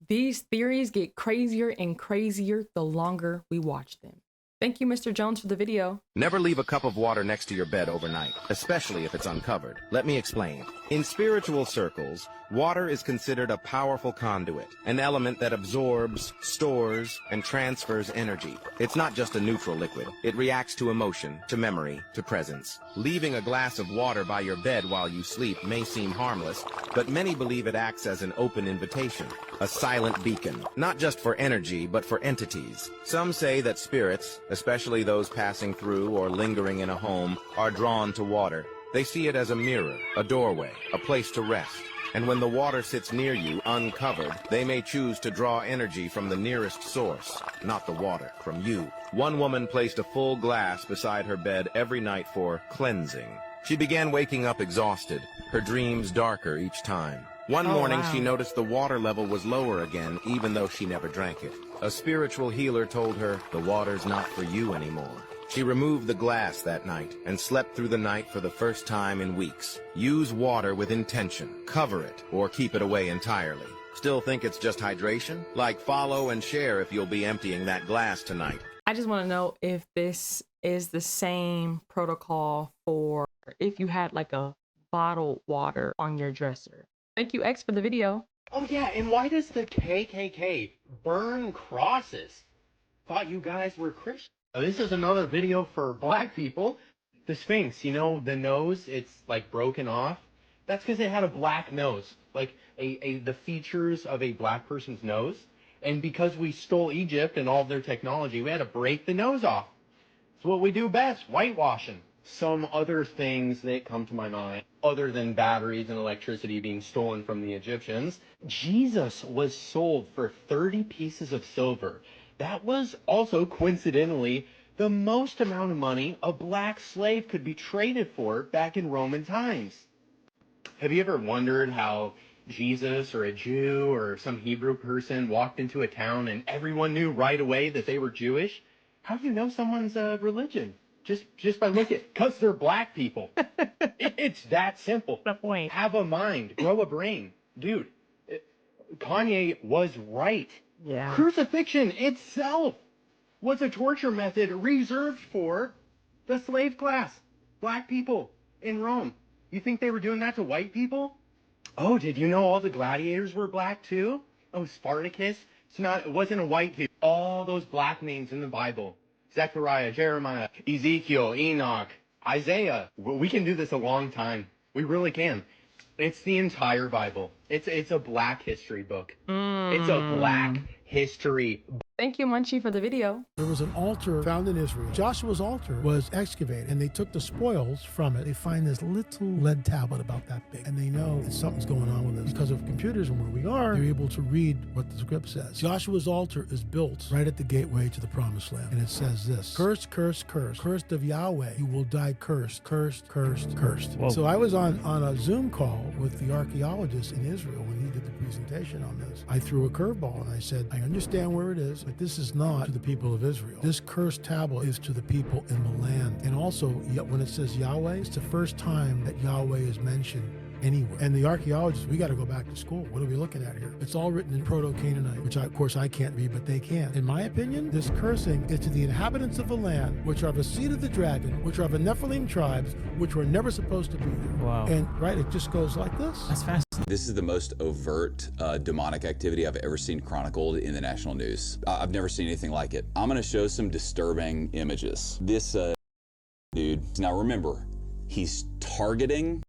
These theories get crazier and crazier the longer we watch them. Thank you, Mr. Jones, for the video. Never leave a cup of water next to your bed overnight, especially if it's uncovered. Let me explain. In spiritual circles, water is considered a powerful conduit, an element that absorbs, stores, and transfers energy. It's not just a neutral liquid. It reacts to emotion, to memory, to presence. Leaving a glass of water by your bed while you sleep may seem harmless, but many believe it acts as an open invitation, a silent beacon, not just for energy, but for entities. Some say that spirits, especially those passing through or lingering in a home, are drawn to water. They see it as a mirror, a doorway, a place to rest. And when the water sits near you, uncovered, they may choose to draw energy from the nearest source, not the water, from you. One woman placed a full glass beside her bed every night for cleansing. She began waking up exhausted, her dreams darker each time. One morning, she noticed the water level was lower again, even though she never drank it. A spiritual healer told her, the water's not for you anymore. She removed the glass that night and slept through the night for the first time in weeks. Use water with intention. Cover it or keep it away entirely. Still think it's just hydration? Like, follow and share if you'll be emptying that glass tonight. I just want to know if this is the same protocol for if you had like a bottled water on your dresser. Thank you, X, for the video. Oh yeah, and why does the KKK burn crosses? Thought you guys were Christians. Oh, this is another video for black people. The Sphinx, you know, the nose, it's like broken off. That's because it had a black nose, like the features of a black person's nose. And because we stole Egypt and all of their technology, we had to break the nose off. It's what we do best, whitewashing. Some other things that come to my mind, other than batteries and electricity being stolen from the Egyptians, Jesus was sold for 30 pieces of silver. That was also, coincidentally, the most amount of money a black slave could be traded for back in Roman times. Have you ever wondered how Jesus or a Jew or some Hebrew person walked into a town and everyone knew right away that they were Jewish? How do you know someone's religion? Just by looking, because they're black people. It's that simple. The point. Have a mind, grow a brain. Dude, Kanye was right. Yeah. Crucifixion itself was a torture method reserved for the slave class, black people in Rome. You think they were doing that to white people? Oh, did you know all the gladiators were black too? Oh, Spartacus. It wasn't a white dude. All those black names in the Bible. Zechariah, Jeremiah, Ezekiel, Enoch, Isaiah. We can do this a long time. We really can. It's the entire Bible. It's a black history book. It's a black history. Thank you, Munchie, for the video. There was an altar found in Israel. Joshua's altar was excavated, and they took the spoils from it. They find this little lead tablet about that big, and they know that something's going on with this. Because of computers and where we are, they're able to read what the script says. Joshua's altar is built right at the gateway to the promised land, and it says this: cursed, cursed, cursed, cursed of Yahweh, you will die cursed, cursed, cursed, cursed. Whoa. So I was on a Zoom call with the archaeologist in Israel when he did the presentation on this. I threw a curveball, and I said, I understand where it is, but this is not to the people of Israel. This cursed tablet is to the people in the land. And also, when it says Yahweh, it's the first time that Yahweh is mentioned anywhere. And the archaeologists, we got to go back to school. What are we looking at here? It's all written in Proto-Canaanite, which of course I can't read, but they can. In my opinion, this cursing is to the inhabitants of the land, which are the seed of the dragon, which are the Nephilim tribes, which were never supposed to be there. Wow. And right, it just goes like this. That's fascinating. This is the most overt demonic activity I've ever seen chronicled in the national news. I've never seen anything like it. I'm going to show some disturbing images. This dude, now remember, he's targeting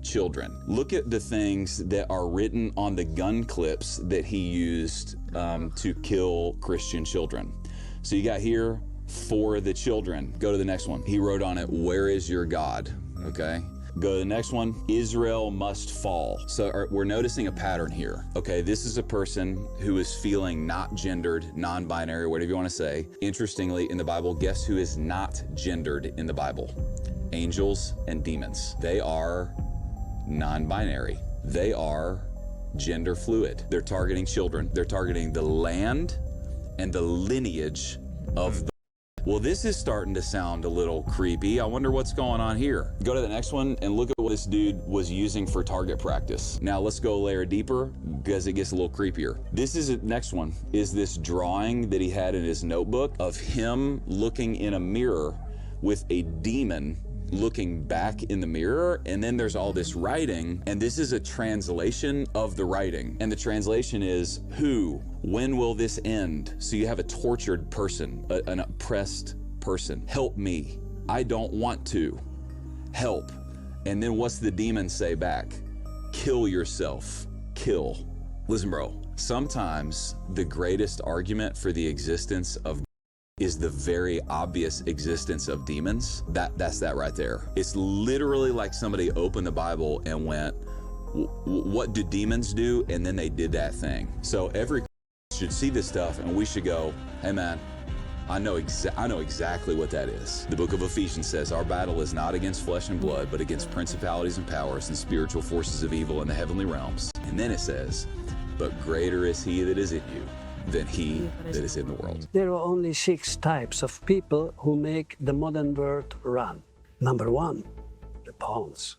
children. Look at the things that are written on the gun clips that he used to kill Christian children. So you got here, for the children. Go to the next one. He wrote on it, where is your God? Okay. Go to the next one, Israel must fall. So we're noticing a pattern here. Okay, this is a person who is feeling not gendered, non-binary, whatever you want to say. Interestingly, in the Bible, guess who is not gendered in the Bible? Angels and demons. They are non-binary. They are gender fluid. They're targeting children. They're targeting the land and the lineage of the Well, this is starting to sound a little creepy. I wonder what's going on here. Go to the next one and look at what this dude was using for target practice. Now let's go a layer deeper because it gets a little creepier. This is the next one, is this drawing that he had in his notebook of him looking in a mirror with a demon looking back in the mirror, and then there's all this writing, and this is a translation of the writing, and the translation is, who, when will this end? So you have a tortured person, an oppressed person. Help me, I don't want to, help. And then what's the demon say back? Kill yourself, kill. Listen, bro, sometimes the greatest argument for the existence of is the very obvious existence of demons. That's that right there. It's literally like somebody opened the Bible and went, what do demons do? And then they did that thing. So every should see this stuff and we should go, hey man, I know exactly what that is. The book of Ephesians says, our battle is not against flesh and blood, but against principalities and powers and spiritual forces of evil in the heavenly realms. And then it says, but greater is he that is in you than he that is in the world. There are only 6 types of people who make the modern world run. Number 1, the pawns,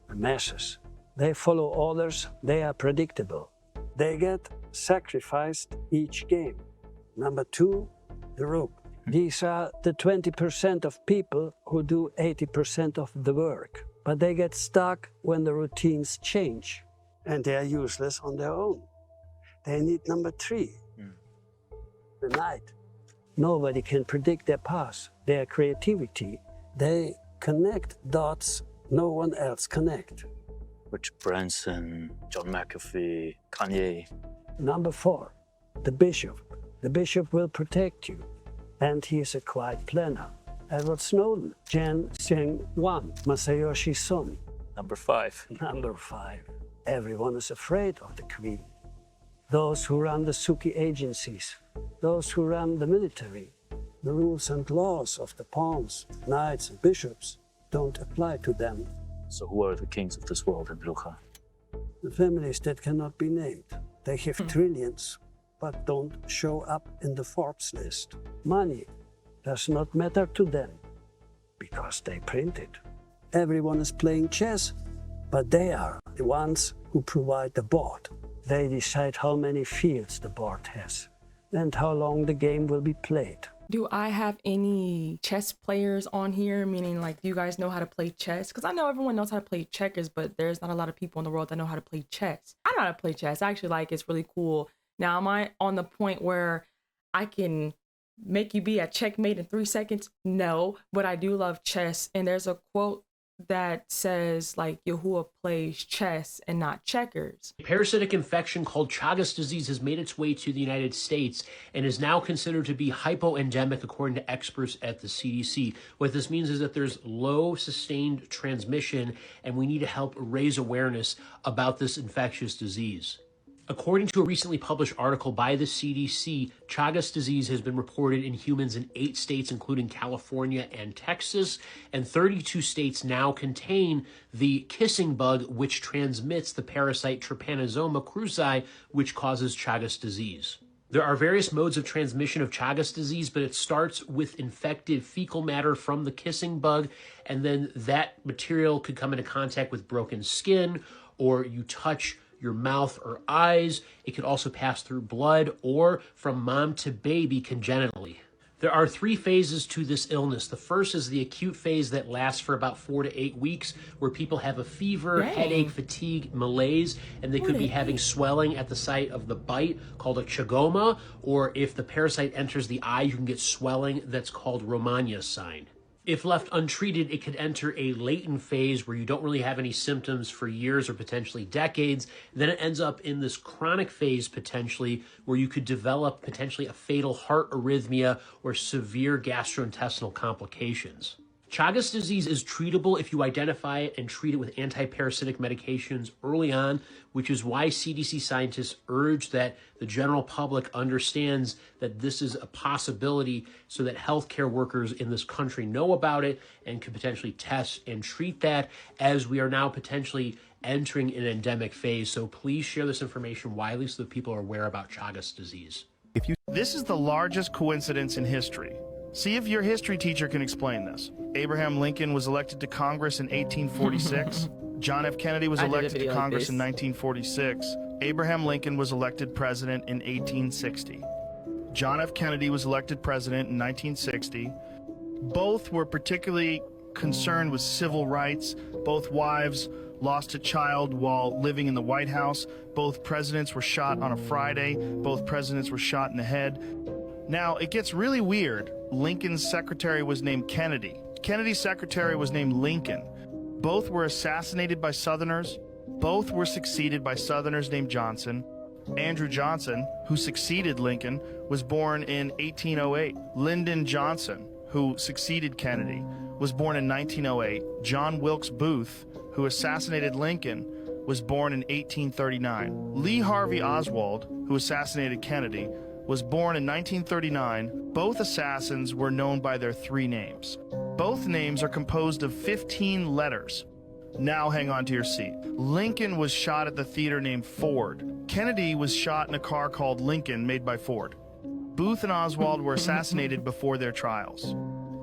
the masses. They follow orders, they are predictable. They get sacrificed each game. Number 2, the rook. These are the 20% of people who do 80% of the work. But they get stuck when the routines change, and they are useless on their own. They need number 3, the knight. Nobody can predict their path, their creativity. They connect dots no one else connect. Richard Branson, John McAfee, Kanye. Number 4, the bishop. The bishop will protect you, and he is a quiet planner. Edward Snowden, Jan Cheng-wan, Masayoshi Son. Number 5. Number 5, everyone is afraid of the queen. Those who run the Suki agencies, those who run the military, the rules and laws of the pawns, knights and bishops don't apply to them. So who are the kings of this world in Arukah? The families that cannot be named. They have trillions, but don't show up in the Forbes list. Money does not matter to them because they print it. Everyone is playing chess, but they are the ones who provide the board. They decide how many fields the board has and how long the game will be played. Do I have any chess players on here? Meaning, like, do you guys know how to play chess? Because I know everyone knows how to play checkers, but there's not a lot of people in the world that know how to play chess. I know how to play chess. I actually like it. It's really cool. Now, am I on the point where I can make you be a checkmate in 3 seconds? No, but I do love chess. And there's a quote that says, like, Yahuwah plays chess and not checkers. A parasitic infection called Chagas disease has made its way to the United States and is now considered to be hypoendemic according to experts at the CDC. What this means is that there's low sustained transmission and we need to help raise awareness about this infectious disease. According to a recently published article by the CDC, Chagas disease has been reported in humans in 8 states, including California and Texas, and 32 states now contain the kissing bug, which transmits the parasite Trypanosoma cruzi, which causes Chagas disease. There are various modes of transmission of Chagas disease, but it starts with infected fecal matter from the kissing bug, and then that material could come into contact with broken skin, or you touch your mouth or eyes. It could also pass through blood or from mom to baby congenitally. There are 3 phases to this illness. The first is the acute phase that lasts for about 4 to 8 weeks, where people have a fever, headache, fatigue, malaise, and they could be having swelling at the site of the bite called a chagoma, or if the parasite enters the eye, you can get swelling that's called Romagna sign. If left untreated, it could enter a latent phase where you don't really have any symptoms for years or potentially decades. Then it ends up in this chronic phase potentially where you could develop potentially a fatal heart arrhythmia or severe gastrointestinal complications. Chagas disease is treatable if you identify it and treat it with anti-parasitic medications early on, which is why CDC scientists urge that the general public understands that this is a possibility so that healthcare workers in this country know about it and can potentially test and treat that, as we are now potentially entering an endemic phase. So please share this information widely so that people are aware about Chagas disease. This is the largest coincidence in history. See if your history teacher can explain this. Abraham Lincoln was elected to Congress in 1846. John F. Kennedy was elected to Congress in 1946. Abraham Lincoln was elected president in 1860. John F. Kennedy was elected president in 1960. Both were particularly concerned with civil rights. Both wives lost a child while living in the White House. Both presidents were shot on a Friday. Both presidents were shot in the head. Now, it gets really weird. Lincoln's secretary was named Kennedy. Kennedy's secretary was named Lincoln. Both were assassinated by Southerners. Both were succeeded by Southerners named Johnson. Andrew Johnson, who succeeded Lincoln, was born in 1808. Lyndon Johnson, who succeeded Kennedy, was born in 1908. John Wilkes Booth, who assassinated Lincoln, was born in 1839. Lee Harvey Oswald, who assassinated Kennedy, was born in 1939. Both assassins were known by their three names. Both names are composed of 15 letters. Now hang on to your seat. Lincoln was shot at the theater named Ford. Kennedy was shot in a car called Lincoln, made by Ford. Booth and Oswald were assassinated before their trials.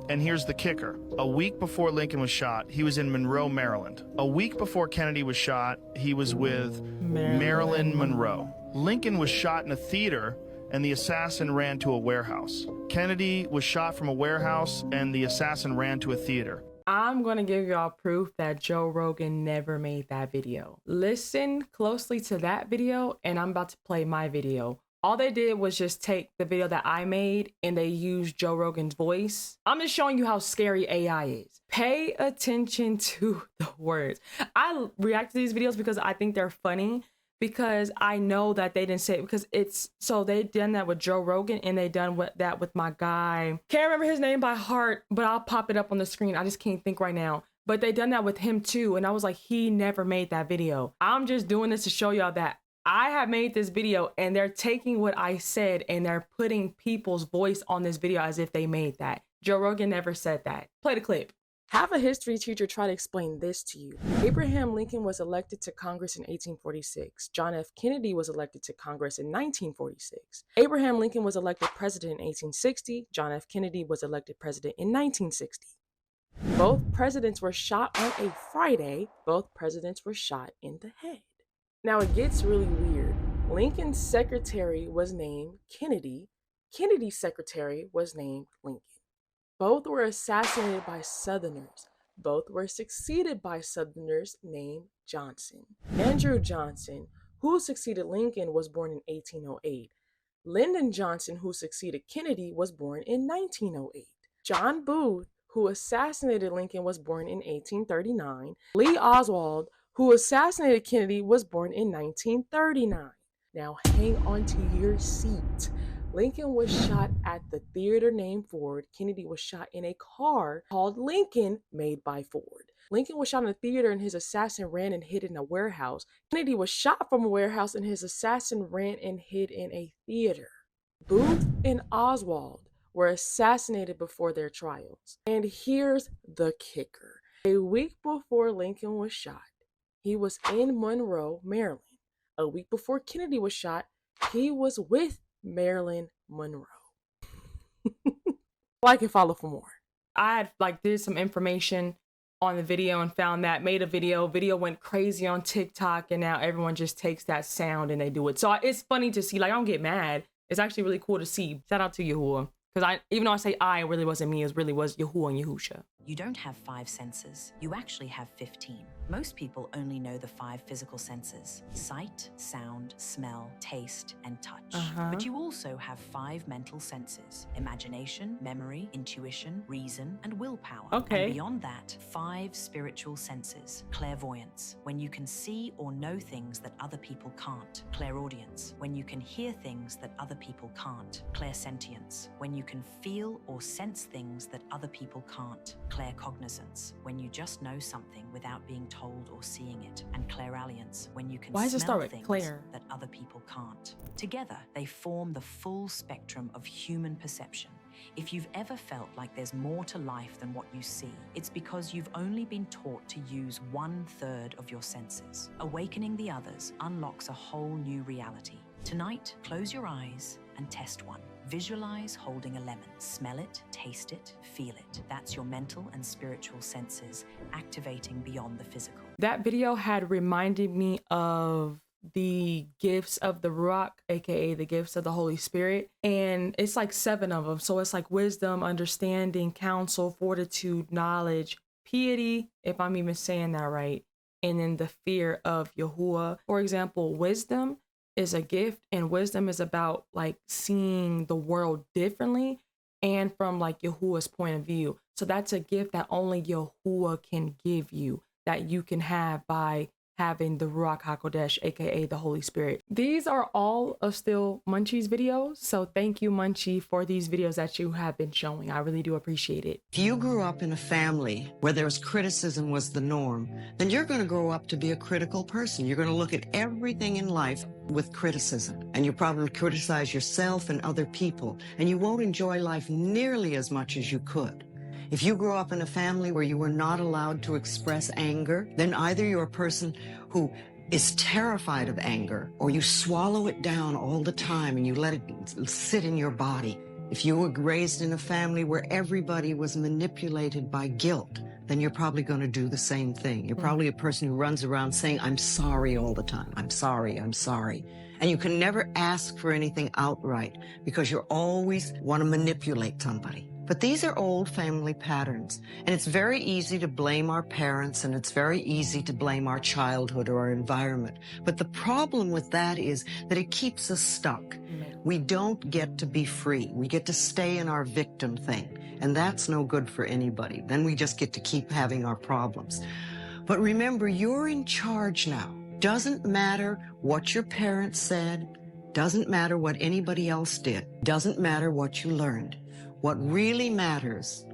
And here's the kicker. A week before Lincoln was shot, he was in Monroe, Maryland. A week before Kennedy was shot, he was with Marilyn Monroe. Lincoln was shot in a theater, and the assassin ran to a warehouse. Kennedy was shot from a warehouse, and the assassin ran to a theater. I'm going to give y'all proof that Joe Rogan never made that video. Listen closely to that video, and I'm about to play my video. All they did was just take the video that I made and they used Joe Rogan's voice. I'm just showing you how scary AI is. Pay attention to the words. I react to these videos because I think they're funny, because I know that they didn't say it, because it's, so they done that with Joe Rogan and they done that with my guy. Can't remember his name by heart, but I'll pop it up on the screen. I just can't think right now. But they done that with him too. And I was like, he never made that video. I'm just doing this to show y'all that I have made this video and they're taking what I said and they're putting people's voice on this video as if they made that. Joe Rogan never said that. Play the clip. Have a history teacher try to explain this to you. Abraham Lincoln was elected to Congress in 1846. John F. Kennedy was elected to Congress in 1946. Abraham Lincoln was elected president in 1860. John F. Kennedy was elected president in 1960. Both presidents were shot on a Friday. Both presidents were shot in the head. Now it gets really weird. Lincoln's secretary was named Kennedy. Kennedy's secretary was named Lincoln. Both were assassinated by Southerners. Both were succeeded by Southerners named Johnson. Andrew Johnson, who succeeded Lincoln, was born in 1808. Lyndon Johnson, who succeeded Kennedy, was born in 1908. John Booth, who assassinated Lincoln, was born in 1839. Lee Oswald, who assassinated Kennedy, was born in 1939. Now hang on to your seat. Lincoln was shot at the theater named Ford. Kennedy was shot in a car called Lincoln, made by Ford. Lincoln was shot in a theater and his assassin ran and hid in a warehouse. Kennedy was shot from a warehouse and his assassin ran and hid in a theater. Booth and Oswald were assassinated before their trials. And here's the kicker. A week before Lincoln was shot, he was in Monroe, Maryland. A week before Kennedy was shot, he was with Marilyn Monroe. Like and follow for more. I had did some information on the video and found that, made a video went crazy on TikTok, and now everyone just takes that sound and they do it. So it's funny to see, I don't get mad. It's actually really cool to see. Shout out to Yahuwah. Because even though I say it really wasn't me, it really was Yahuwah and Yahusha. You don't have 5 senses. You actually have 15. Most people only know the 5 physical senses: sight, sound, smell, taste, and touch. But you also have 5 mental senses: imagination, memory, intuition, reason, and willpower. Okay. And beyond that, 5 spiritual senses: clairvoyance, when you can see or know things that other people can't; clairaudience, when you can hear things that other people can't; clairsentience, when you can feel or sense things that other people can't; claircognizance, when you just know something without being told or seeing it; and clairalliance, when you can smell things that other people can't. Together, they form the full spectrum of human perception. If you've ever felt like there's more to life than what you see, it's because you've only been taught to use 1/3 of your senses. Awakening the others unlocks a whole new reality. Tonight, close your eyes and test one. Visualize holding a lemon. Smell it, taste it, feel it. That's your mental and spiritual senses activating beyond the physical. That video had reminded me of the gifts of the Ruach, aka the gifts of the Holy Spirit, and it's like 7 of them. So it's like wisdom, understanding, counsel, fortitude, knowledge, piety, if I'm even saying that right, and then the fear of Yahuwah. For example, wisdom is a gift, and wisdom is about like seeing the world differently and from like Yahuwah's point of view. So that's a gift that only Yahuwah can give you, that you can have by having the Ruach HaKodesh, aka the Holy Spirit. These are all of Still Munchie's videos, so thank you, Munchie, for these videos that you have been showing. I really do appreciate it. If you grew up in a family where there was criticism was the norm, then you're going to grow up to be a critical person. You're going to look at everything in life with criticism, and you probably criticize yourself and other people, and you won't enjoy life nearly as much as you could. If you grew up in a family where you were not allowed to express anger, then either you're a person who is terrified of anger, or you swallow it down all the time and you let it sit in your body. If you were raised in a family where everybody was manipulated by guilt, then you're probably going to do the same thing. You're probably a person who runs around saying, I'm sorry all the time. I'm sorry, I'm sorry. And you can never ask for anything outright because you always want to manipulate somebody. But these are old family patterns, and it's very easy to blame our parents, and it's very easy to blame our childhood or our environment. But the problem with that is that it keeps us stuck. We don't get to be free. We get to stay in our victim thing, and that's no good for anybody. Then we just get to keep having our problems. But remember, you're in charge now. Doesn't matter what your parents said, doesn't matter what anybody else did, doesn't matter what you learned. What really matters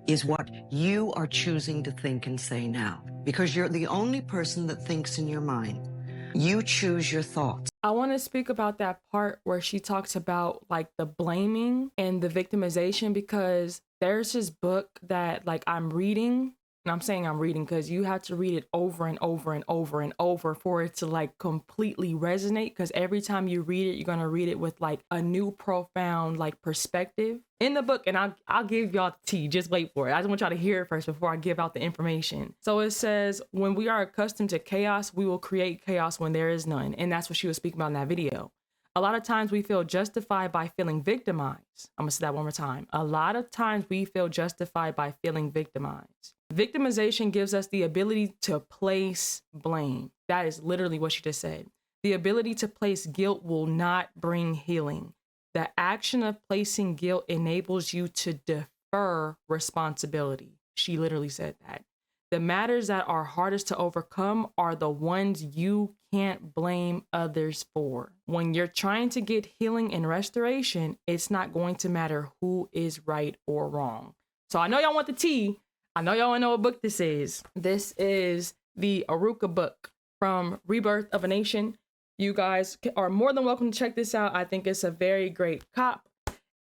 is what you are choosing to think and say now, because you're the only person that thinks in your mind. You choose your thoughts. I want to speak about that part where she talks about like the blaming and the victimization, because there's this book that like I'm reading, and I'm saying I'm reading because you have to read it over and over and over and over for it to like completely resonate, because every time you read it, you're going to read it with like a new profound like perspective in the book. And I'll give y'all the tea. Just wait for it. I just want y'all to hear it first before I give out the information. So it says, when we are accustomed to chaos, we will create chaos when there is none. And that's what she was speaking about in that video. A lot of times we feel justified by feeling victimized. I'm going to say that one more time. A lot of times we feel justified by feeling victimized. Victimization gives us the ability to place blame. That is literally what she just said. The ability to place guilt will not bring healing. The action of placing guilt enables you to defer responsibility. She literally said that. The matters that are hardest to overcome are the ones you can't blame others for. When you're trying to get healing and restoration, it's not going to matter who is right or wrong. So I know y'all want the tea. I know y'all know what book this is. This is the Arukah book from Rebirth of a Nation. You guys are more than welcome to check this out. I think it's a very great cop.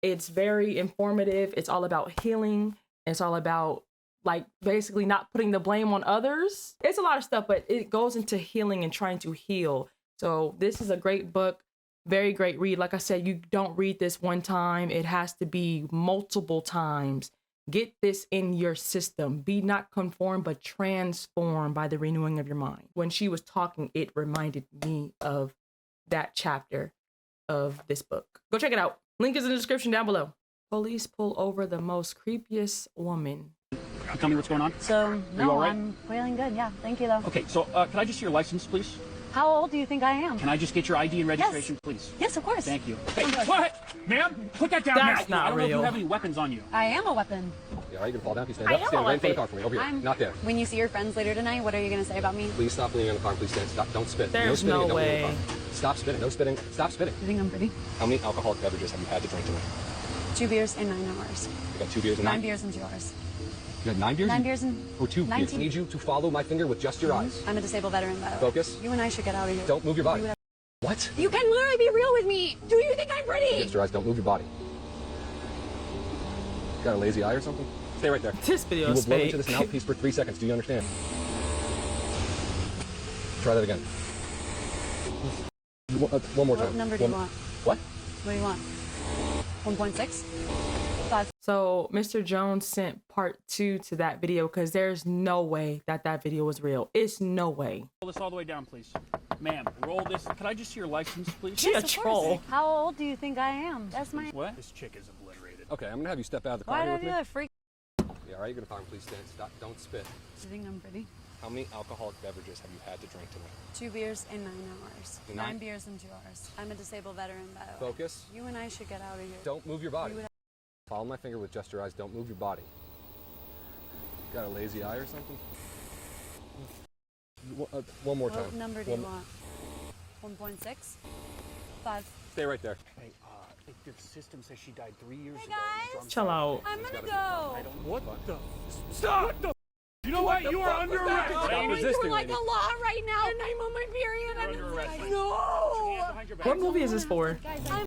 It's very informative. It's all about healing. It's all about like basically not putting the blame on others. It's a lot of stuff, but it goes into healing and trying to heal. So this is a great book. Very great read. Like I said, you don't read this one time. It has to be multiple times. Get this in your system. Be not conformed, but transformed by the renewing of your mind. When she was talking, it reminded me of that chapter of this book. Go check it out. Link is in the description down below. Police pull over the most creepiest woman. Tell me what's going on. So, no, right? I'm feeling good. Yeah, thank you, though. Okay, so can I just see your license, please? How old do you think I am? Can I just get your ID and registration, please? Yes, of course. Thank you. Hey, what? Ma'am, put that down That's now. not I don't know if real. you have any weapons on you. I am a weapon. Yeah, are you gonna fall down? Please stand I up. am Stand a right in front of the weapon. car for me. Over here. Not there. When you see your friends later tonight, what are you going to say about me? Please stop leaning on the car. Please stand. Stop. Don't spit. There's no spitting. no Don't lean on way. the car. Stop spitting. No spitting. Stop spitting. You think I'm pretty? How many alcoholic beverages have you had to drink tonight? 2 beers in 9 hours. You got 2 beers in 9 beers in 2 hours. You had 9 beers? 9 beers in... Or 2 beers? 19. I need you to follow my finger with just your eyes. I'm a disabled veteran, by the way. Focus. You and I should get out of here. Don't move your body. What? You can literally be real with me. Do you think I'm pretty? Against your eyes. Don't move your body. Got a lazy eye or something? Stay right there. This video you is will blow fake. into this mouthpiece for 3 seconds. Do you understand? Try that again. One more time. What number do you want? What? What do you want? 1.6? 5. So Mr. Jones sent part 2 to that video because there's no way that that video was real. It's no way. Roll this all the way down, please. Ma'am, roll this. Could I just see your license, please? She a troll. How old do you think I am? That's my... What? This chick is obliterated. Okay, I'm gonna have you step out of the car Why here do I with do me. that, freak? Yeah, all right, you're gonna find. Please stand. Stop. Don't spit. Do you think I'm pretty? How many alcoholic beverages have you had to drink tonight? 2 beers in 9 hours. In 9 nine? beers in 2 hours. I'm a disabled veteran, by the way. Focus. You and I should get out of here. Don't move your body. You would- Follow my finger with just your eyes. Don't move your body. Got a lazy eye or something? One more time. What number do you want? 1.6? 5. Stay right there. Hey, the system says she died 3 years ago. guys. Chill out. I'm gonna go. What the? Stop! What the? You know what? You are under arrest. Stop I'm resisting, like lady. a law right now, and I'm on my period. You're under arrest. Put your No! hands behind your back. What movie is this for? Guys, I'm...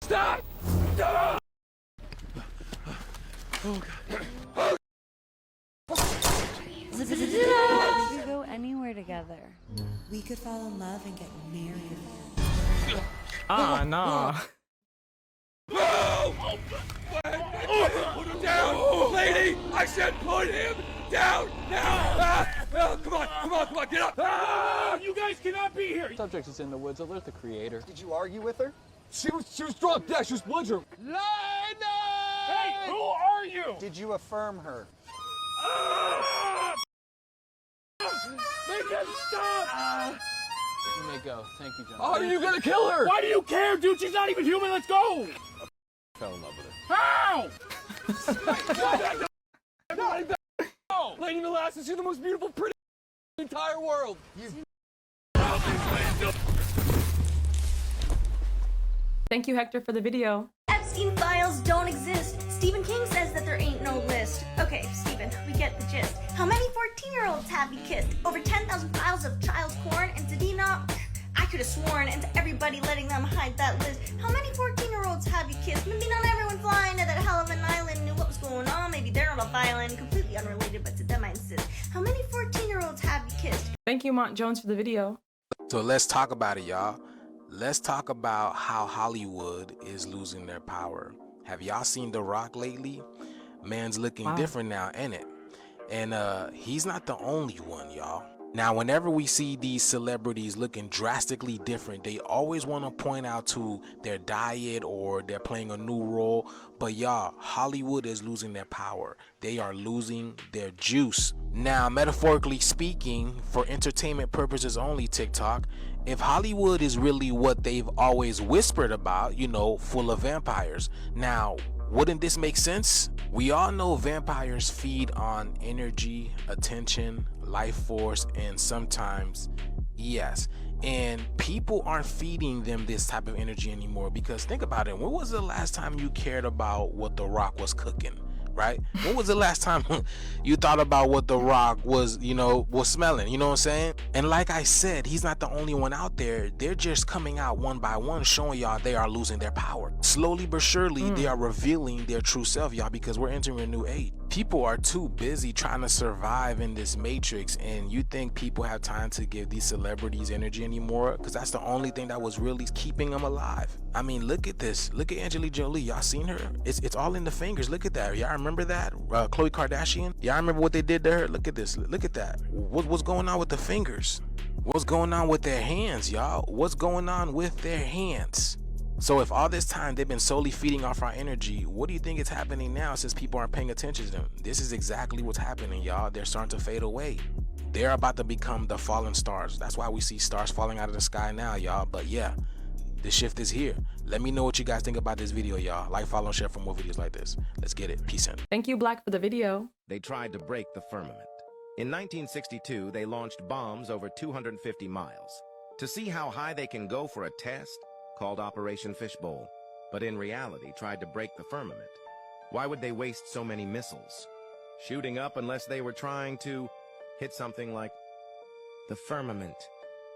Stop! Stop! We could go anywhere together. We could fall in love and get married. Ah, nah. Put him down! Lady! I said put him down now! Come on, get up! You guys cannot be here. Subject is in the woods. Alert the creator. Did you argue with her? She was drunk, yeah, she was belligerent. Hey, who are you? Did you affirm her? Make him stop! You may go. Thank you, John. How are you gonna kill her? Why do you care, dude? She's not even human. Let's go. Fell in love with her. How? Lady Molasses, you're the most beautiful, pretty in the entire world. Thank you, Hector, for the video. Epstein files don't exist. Stephen King says that there ain't no list. Okay, Stephen, we get the gist. How many 14-year-olds have you kissed? Over 10,000 files of child porn, and to Dina, I could have sworn, and to everybody letting them hide that list. How many 14-year-olds have you kissed? Maybe not everyone flying to that hell of an island knew what was going on. Maybe they're on a island, completely unrelated, but to them I insist. How many 14-year-olds have you kissed? Thank you, Mont Jones, for the video. So let's talk about it, y'all. Let's talk about how Hollywood is losing their power. Have y'all seen The Rock lately? Man's looking different now, ain't it? And he's not the only one, y'all. Now, whenever we see these celebrities looking drastically different, they always want to point out to their diet or they're playing a new role. But y'all, Hollywood is losing their power. They are losing their juice. Now, metaphorically speaking, for entertainment purposes only, TikTok, if Hollywood is really what they've always whispered about, you know, full of vampires, now, wouldn't this make sense? We all know vampires feed on energy, attention, life force, and sometimes yes. And people aren't feeding them this type of energy anymore, because think about it. When was the last time you cared about what The Rock was cooking? Right? When was the last time you thought about what The Rock was, you know, was smelling? You know what I'm saying? And like I said, he's not the only one out there. They're just coming out one by one, showing y'all they are losing their power. Slowly but surely, they are revealing their true self, y'all, because we're entering a new age. People are too busy trying to survive in this matrix, and you think people have time to give these celebrities energy anymore? Because that's the only thing that was really keeping them alive. I mean, look at this. Look at Angelina Jolie. Y'all seen her? It's all in the fingers. Look at that. Y'all remember that? Khloe Kardashian? Y'all remember what they did to her? Look at this. Look at that. What's going on with the fingers? What's going on with their hands, y'all? What's going on with their hands? So if all this time they've been solely feeding off our energy, what do you think is happening now since people aren't paying attention to them? This is exactly what's happening, y'all. They're starting to fade away. They're about to become the fallen stars. That's why we see stars falling out of the sky now, y'all. But yeah, the shift is here. Let me know what you guys think about this video, y'all. Like, follow, and share for more videos like this. Let's get it. Peace in. Thank you, Black, for the video. They tried to break the firmament. In 1962, they launched bombs over 250 miles to see how high they can go for a test called Operation Fishbowl, but in reality tried to break the firmament. Why would they waste so many missiles shooting up unless they were trying to hit something like the firmament?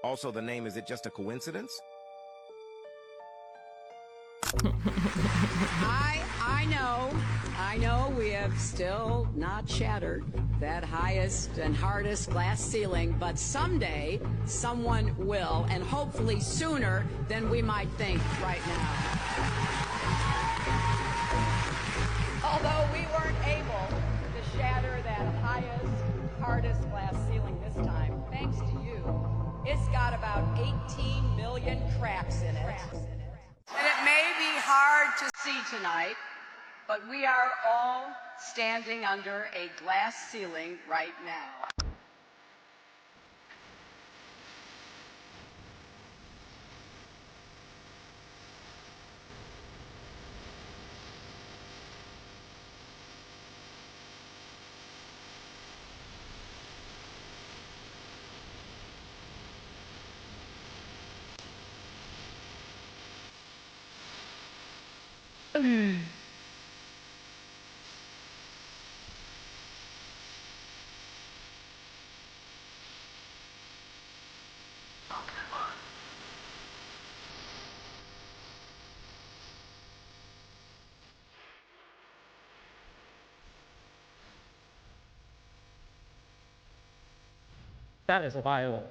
Also, the name, is it just a coincidence? I know we have still not shattered that highest and hardest glass ceiling, but someday someone will, and hopefully sooner than we might think right now. Although we weren't able to shatter that highest, hardest glass ceiling this time, thanks to you, it's got about 18 million cracks in it. And it may be hard to see tonight, but we are all standing under a glass ceiling right now. That is wild.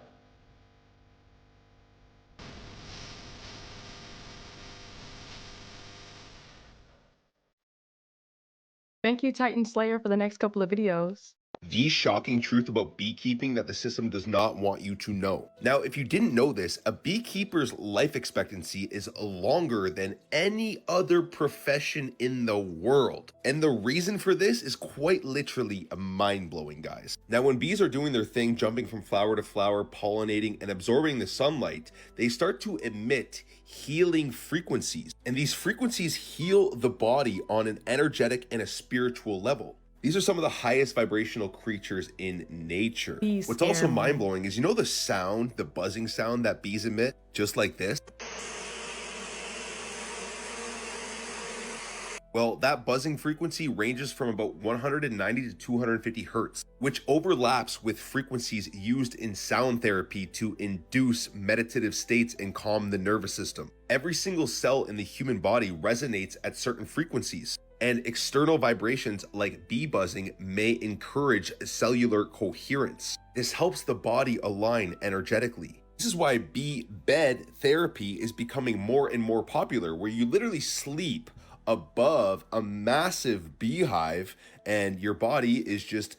Thank you, Titan Slayer, for the next couple of videos. The shocking truth about beekeeping that the system does not want you to know. Now, if you didn't know this, a beekeeper's life expectancy is longer than any other profession in the world. And the reason for this is quite literally mind-blowing, guys. Now, when bees are doing their thing, jumping from flower to flower, pollinating and absorbing the sunlight, they start to emit healing frequencies. And these frequencies heal the body on an energetic and a spiritual level. These are some of the highest vibrational creatures in nature. What's also mind-blowing is, you know the sound, the buzzing sound that bees emit, just like this? Well, that buzzing frequency ranges from about 190 to 250 hertz, which overlaps with frequencies used in sound therapy to induce meditative states and calm the nervous system. Every single cell in the human body resonates at certain frequencies, and external vibrations like bee buzzing may encourage cellular coherence. This helps the body align energetically. This is why bee bed therapy is becoming more and more popular, where you literally sleep above a massive beehive and your body is just,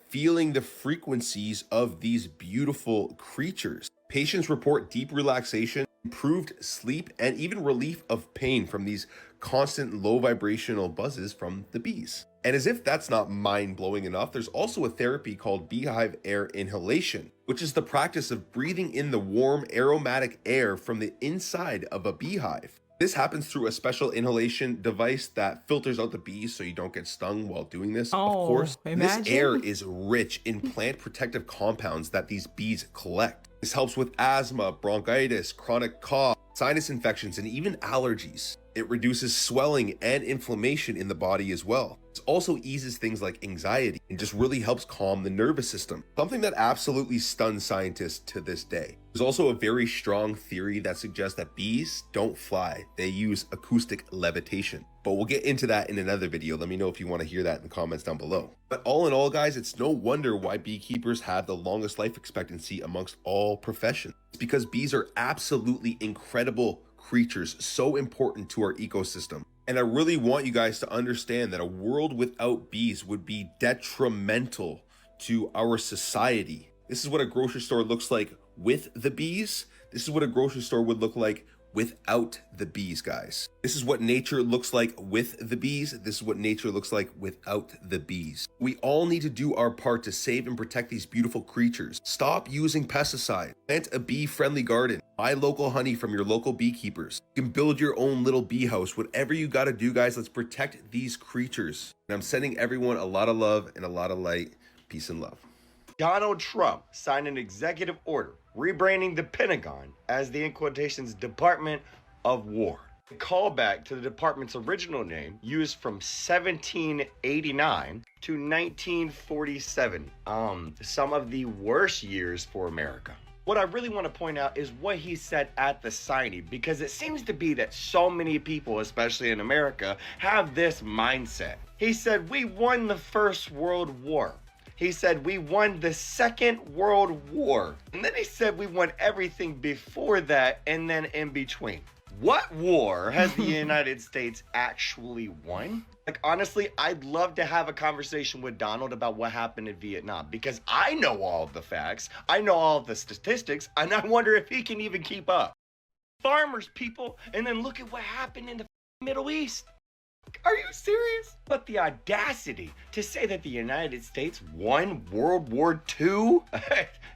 feeling the frequencies of these beautiful creatures. Patients report deep relaxation, improved sleep, and even relief of pain from these constant low vibrational buzzes from the bees. And as if that's not mind-blowing enough, there's also a therapy called beehive air inhalation, which is the practice of breathing in the warm aromatic air from the inside of a beehive. This happens through a special inhalation device that filters out the bees so you don't get stung while doing this. Of course, this air is rich in plant protective compounds that these bees collect. This helps with asthma, bronchitis, chronic cough, sinus infections, and even allergies. It reduces swelling and inflammation in the body as well. It also eases things like anxiety and just really helps calm the nervous system, something that absolutely stuns scientists to this day. There's also a very strong theory that suggests that bees don't fly, they use acoustic levitation. But we'll get into that in another video. Let me know if you want to hear that in the comments down below. But all in all, guys, it's no wonder why beekeepers have the longest life expectancy amongst all professions. It's because bees are absolutely incredible creatures, so important to our ecosystem. And I really want you guys to understand that a world without bees would be detrimental to our society. This is what a grocery store looks like with the bees. This is what a grocery store would look like without the bees, guys. This is what nature looks like with the bees. This is what nature looks like without the bees. We all need to do our part to save and protect these beautiful creatures. Stop using pesticides. Plant a bee-friendly garden. Buy local honey from your local beekeepers. You can build your own little bee house. Whatever you gotta do, guys, let's protect these creatures. And I'm sending everyone a lot of love and a lot of light. Peace and love. Donald Trump signed an executive order rebranding the Pentagon as the, in quotations, Department of War. A callback to the department's original name, used from 1789 to 1947. Some of the worst years for America. What I really want to point out is what he said at the signing, because it seems to be that so many people, especially in America, have this mindset. He said, we won the First World War. He said, we won the Second World War. And then he said, we won everything before that and then in between. What war has the United States actually won? Like, honestly, I'd love to have a conversation with Donald about what happened in Vietnam, because I know all of the facts, I know all of the statistics, and I wonder if he can even keep up. Farmers, people, and then look at what happened in the Middle East. Are you serious? But the audacity to say that the United States won World War II?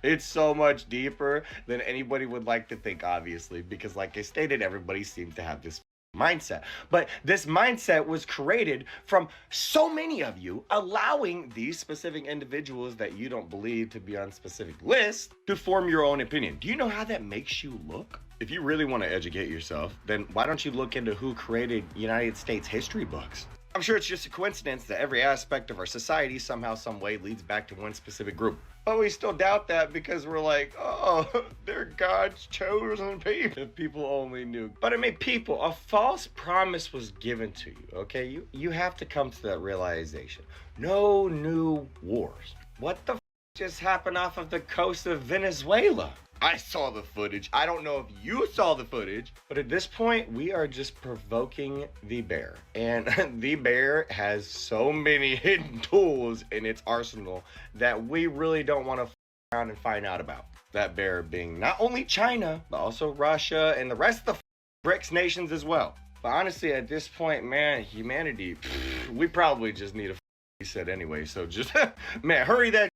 It's so much deeper than anybody would like to think, obviously, because like I stated, everybody seems to have this mindset. But this mindset was created from so many of you allowing these specific individuals that you don't believe to be on specific lists to form your own opinion. Do you know how that makes you look? If you really want to educate yourself, then why don't you look into who created United States history books? I'm sure it's just a coincidence that every aspect of our society somehow, some way leads back to one specific group. But we still doubt that because we're like, oh, they're God's chosen people. If people only knew. But I mean, people, a false promise was given to you, okay? You have to come to that realization. No new wars. What the just happened off of the coast of Venezuela? I saw the footage. I don't know if you saw the footage, but at this point, we are just provoking the bear. And the bear has so many hidden tools in its arsenal that we really don't want to f around and find out about. That bear being not only China, but also Russia and the rest of the BRICS nations as well. But honestly, at this point, man, humanity, we probably just need a reset anyway. So just, man, hurry that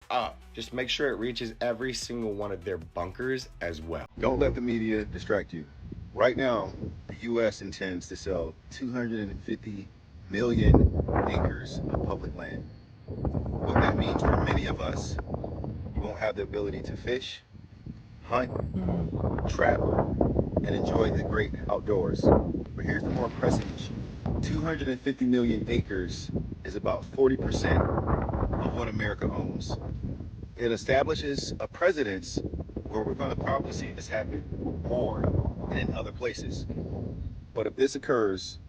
up. Just make sure it reaches every single one of their bunkers as well. Don't let the media distract you. Right now, the U.S. intends to sell 250 million acres of public land. What that means for many of us, you won't have the ability to fish, hunt, trap, and enjoy the great outdoors. But here's the more pressing issue. 250 million acres is about 40% of what America owns. It establishes a precedence where we're going to probably see this happen more than in other places. But if this occurs,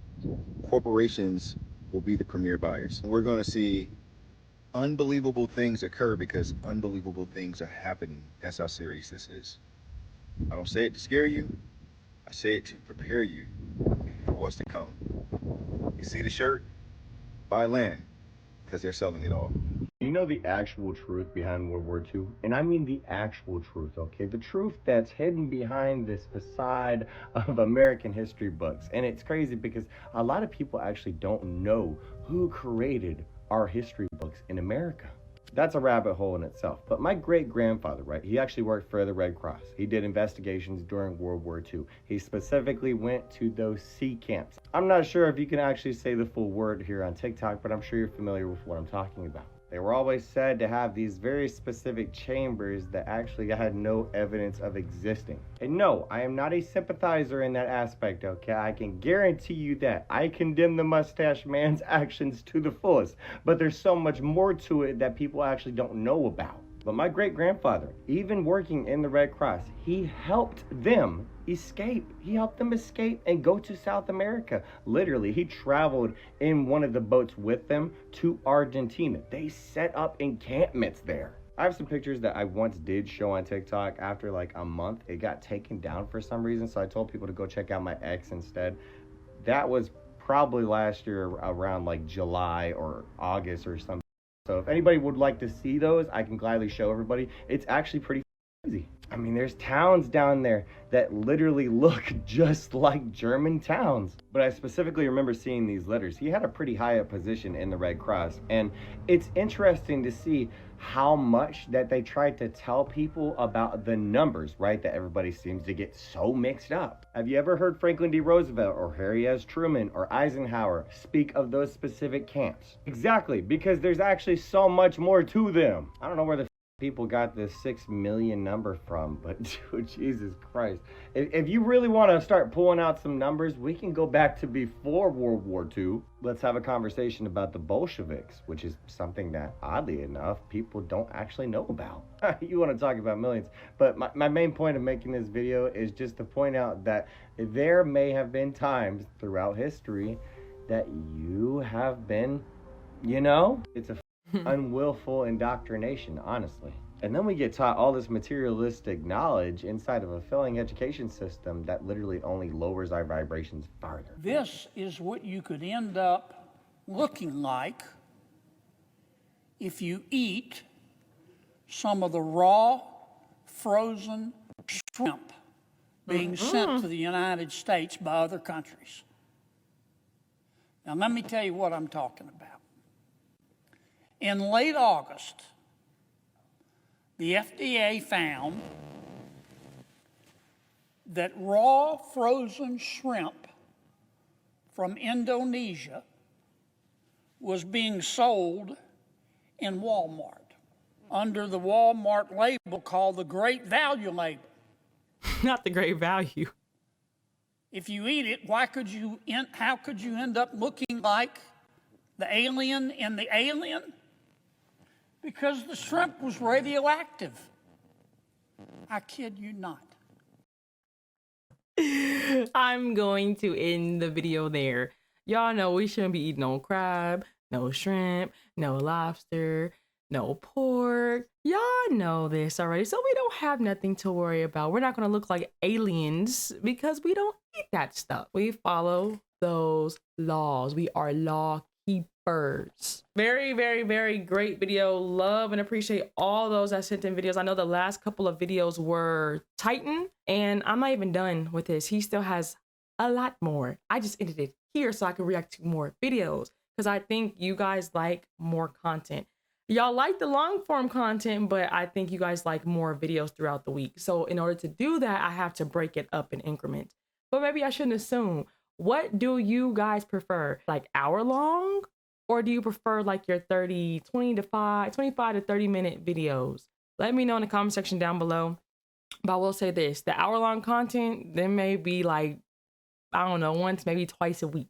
corporations will be the premier buyers. We're going to see unbelievable things occur because unbelievable things are happening. That's how serious this is. I don't say it to scare you. I say it to prepare you for what's to come. You see the shirt? Buy land, because they're selling it all. You know the actual truth behind World War II? And I mean the actual truth, okay? The truth that's hidden behind this facade of American history books. And it's crazy because a lot of people actually don't know who created our history books in America. That's a rabbit hole in itself. But my great-grandfather, right, he actually worked for the Red Cross. He did investigations during World War II. He specifically went to those sea camps. I'm not sure if you can actually say the full word here on TikTok, but I'm sure you're familiar with what I'm talking about. They were always said to have these very specific chambers that actually had no evidence of existing. And no, I am not a sympathizer in that aspect, okay? I can guarantee you that. I condemn the mustache man's actions to the fullest, but there's so much more to it that people actually don't know about. But my great-grandfather, even working in the Red Cross, he helped them escape. He helped them escape and go to South America. Literally, he traveled in one of the boats with them to Argentina. They set up encampments there. I have some pictures that I once did show on TikTok. After like a month, it got taken down for some reason, so I told people to go check out my ex instead. That was probably last year around like July or August or something. So if anybody would like to see those, I can gladly show everybody. It's actually pretty crazy. I mean, there's towns down there that literally look just like German towns. But I specifically remember seeing these letters. He had a pretty high up position in the Red Cross. And it's interesting to see how much that they tried to tell people about the numbers, right? That everybody seems to get so mixed up. Have you ever heard Franklin D. Roosevelt or Harry S. Truman or Eisenhower speak of those specific camps? Exactly, because there's actually so much more to them. I don't know where the people got this 6 million number from, but dude, Jesus Christ. If you really want to start pulling out some numbers, we can go back to before World War II. Let's have a conversation about the Bolsheviks, which is something that, oddly enough, people don't actually know about. You want to talk about millions. But my main point of making this video is just to point out that there may have been times throughout history that you have been, you know, it's a unwillful indoctrination, honestly. And then we get taught all this materialistic knowledge inside of a failing education system that literally only lowers our vibrations farther. This is what you could end up looking like if you eat some of the raw, frozen shrimp being sent to the United States by other countries. Now, let me tell you what I'm talking about. In late August, the FDA found that raw frozen shrimp from Indonesia was being sold in Walmart under the Walmart label called the Great Value label. Not the Great Value. If you eat it, how could you end up looking like the alien in the Alien? Because the shrimp was radioactive. I kid you not. I'm going to end the video there. Y'all know we shouldn't be eating no crab, no shrimp, no lobster, no pork. Y'all know this already. So we don't have nothing to worry about. We're not going to look like aliens because we don't eat that stuff. We follow those laws. We are law keepers. Very, very, very great video. Love and appreciate all those that sent in videos. I know the last couple of videos were Titan, and I'm not even done with this. He still has a lot more. I just ended it here so I can react to more videos because I think you guys like more content. Y'all like the long form content, but I think you guys like more videos throughout the week. So in order to do that, I have to break it up in increments. But maybe I shouldn't assume. What do you guys prefer? Like hour long? Or do you prefer like your 25 to 30 minute videos? Let me know in the comment section down below. But I will say this, the hour long content, there may be like, I don't know, once, maybe twice a week.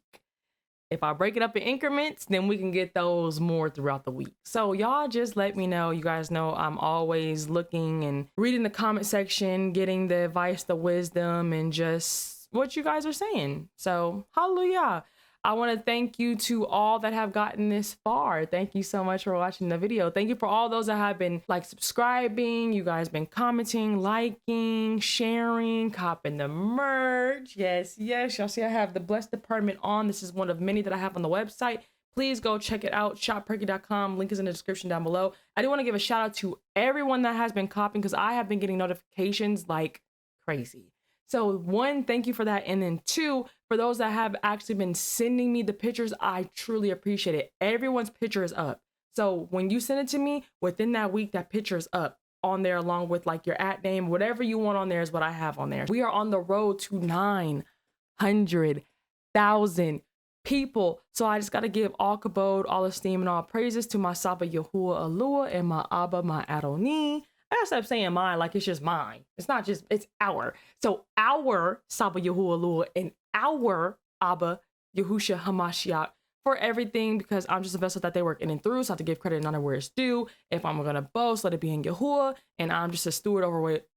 If I break it up in increments, then we can get those more throughout the week. So y'all just let me know. You guys know I'm always looking and reading the comment section, getting the advice, the wisdom, and just what you guys are saying. So hallelujah. I want to thank you to all that have gotten this far. Thank you so much for watching the video. Thank you for all those that have been like subscribing. You guys been commenting, liking, sharing, copping the merch. Yes, yes. Y'all see I have the Blessed Department on. This is one of many that I have on the website. Please go check it out. Shopperkyy.com. Link is in the description down below. I do want to give a shout out to everyone that has been copying because I have been getting notifications like crazy. So one, thank you for that. And then two, for those that have actually been sending me the pictures, I truly appreciate it. Everyone's picture is up. So when you send it to me, within that week, that picture is up on there along with like your @ name, whatever you want on there is what I have on there. We are on the road to 900,000 people. So I just got to give all kabod, all esteem, and all praises to my Saba Yahuwah Alua and my Abba, my Adoni. I gotta stop saying mine like it's just mine. It's not just, it's our. So our Saba Yahuwah Alua and our Abba Yahusha Hamashiach for everything, because I'm just a vessel that they work in and through. So I have to give credit and honor where it's due. If I'm gonna boast, let it be in Yahuwah. And I'm just a steward over what,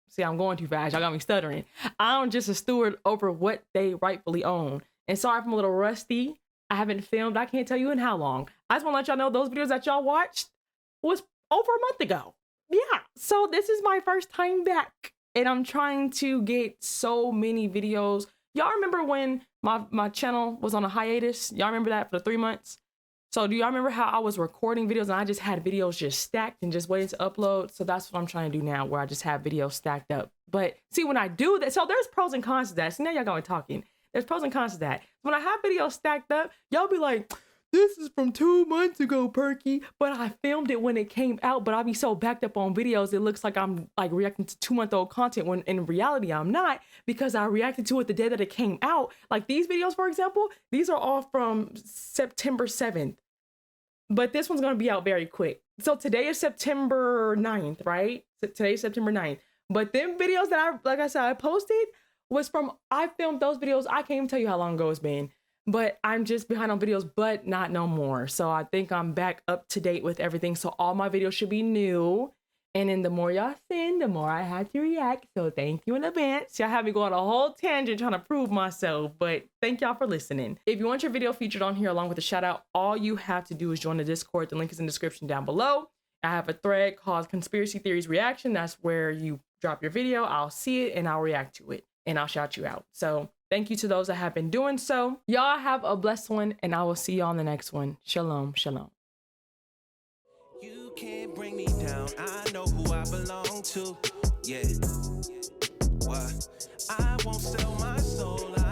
see, I'm going too fast. Y'all got me stuttering. I'm just a steward over what they rightfully own. And sorry if I'm a little rusty. I haven't filmed, I can't tell you in how long. I just wanna let y'all know those videos that y'all watched was over a month ago. Yeah, so this is my first time back and I'm trying to get so many videos. Y'all remember when my channel was on a hiatus? Y'all remember that for the 3 months? So do y'all remember how I was recording videos and I just had videos just stacked and just waiting to upload? So that's what I'm trying to do now, where I just have videos stacked up. But see, when I do that, so there's pros and cons to that. So now y'all got me talking. There's pros and cons to that. When I have videos stacked up, y'all be like, this is from 2 months ago, Perky, but I filmed it when it came out, but I'll be so backed up on videos, it looks like I'm like reacting to 2-month-old content when in reality I'm not, because I reacted to it the day that it came out. Like these videos, for example, these are all from September 7th, but this one's gonna be out very quick. so today is September 9th, right? Today is September 9th. But them videos that like I said, I posted was from, I filmed those videos. I can't even tell you how long ago it's been, but I'm just behind on videos, but not no more. So I think I'm back up to date with everything. So all my videos should be new. And then the more y'all send, the more I have to react. So thank you in advance. Y'all have me go on a whole tangent trying to prove myself, but thank y'all for listening. If you want your video featured on here along with a shout out, all you have to do is join the Discord. The link is in the description down below. I have a thread called Conspiracy Theories Reaction. That's where you drop your video. I'll see it and I'll react to it and I'll shout you out. So thank you to those that have been doing so. Y'all have a blessed one and I will see y'all on the next one. Shalom, shalom. You can't bring me down. I know who I belong to. Yeah. What? I won't sell my soul.